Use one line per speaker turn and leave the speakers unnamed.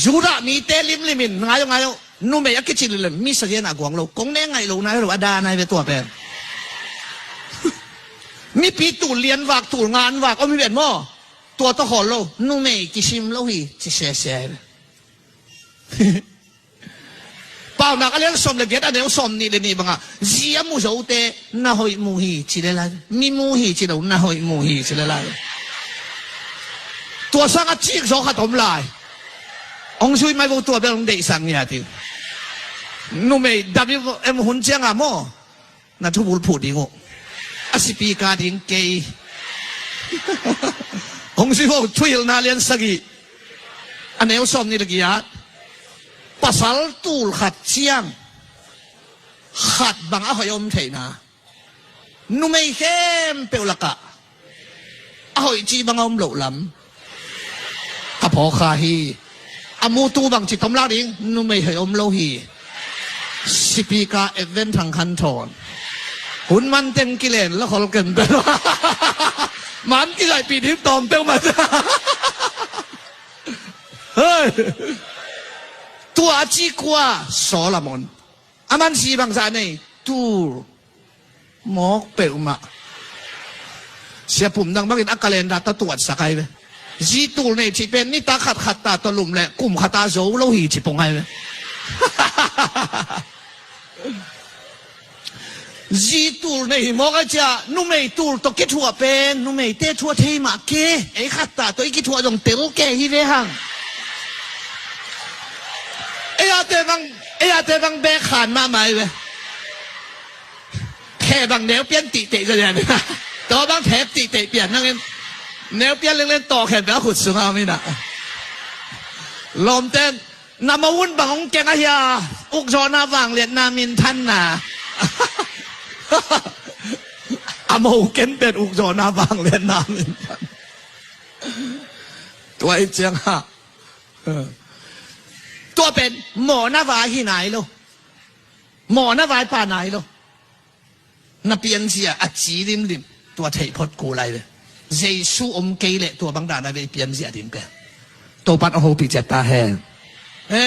Jura mi telim limin ngayo nu me yakicil mi sajen agwang lo kong ne ngai lo na lo ada na be tua pen mi pi tu lian wak tu ngan wak o mi ben mo tua to hol lo nu me kisim lo hi chi se se pa na ka le som le get ane som ni le ni banga zia mu zo te na hoi mu hi chi le la mi mu hi chi lo na hoi mu hi chi le la tua sang a chi zo kha tom lai ông suy mai vô tua bên ông đệ sang nhà thì nó mày đập em hôn chiang à mò na thu bùn phụ đi ngộ asipi ca tiếng kê ông suy vô thuê na liên sagi anh em xóm ni lagi ya pasal tul khat chiang khat bang a hoy om thei na nó mày khem pel laka a hoy chi bang om lo lam a pho kha hi amu tu bang chỉ tóm lao đi nu mày hơi ôm lâu hi sipika event thằng khăn thon hun man tên kia lênแล้วเขาเกินไปมันกี่ไรปีนี้ตอมเต้ามาเฮ้ยตัวจีกว่าสอละมอนอามันสีบางสายนี่ตูหมอกเปลมาเสียปุ่มดังบางทีอักกาเลนดาตตรวจสักไงไปจีตูเนี่ยที่เป็นนี่ตาขัดตาตะลุมแหละกลุ่มขัดตาโซ่เราหีจิปงไงไหมจีตูเนี่ยมองจ้านุ่มไอตูตัวกิทัวเป็นนุ่มไอเตะทัวเทมาเกไอขัดตาตัวกิทัวตรงเต๋อแกฮีเวหังเอ้ยเตะบังแบกขานมาไหมเว้ยแค่บังแนวเปลี่ยนติเตะกันเลยตัวบังแถบติเตะเปลี่ยนนั่งเองแนวเปลี่ยนเล่นต่อแขนแบบขุดสูงเอาไม่หนักลมเต้นนำมาวุ่นบังของแกงอาญาอุกจอนาวังเลียนนามินท่านน่ะอามาอุกเกนเป็นอุกจอนาวังเลียนนามินท่านตัวไอ้เจียงฮะตัวเป็นหมอหน้าวายที่ไหนลูกหมอหน้าวายป่าไหนลูกนับเปลี่ยนเสียอัดจีริมตัวไทยพดกูไรเลยเจสูอมเกลตัวบางด่านอะไรเปลี่ยนเสียดิมเปล่าตัวปัดเอาหูปีเจ็ดตาแห้งเอ้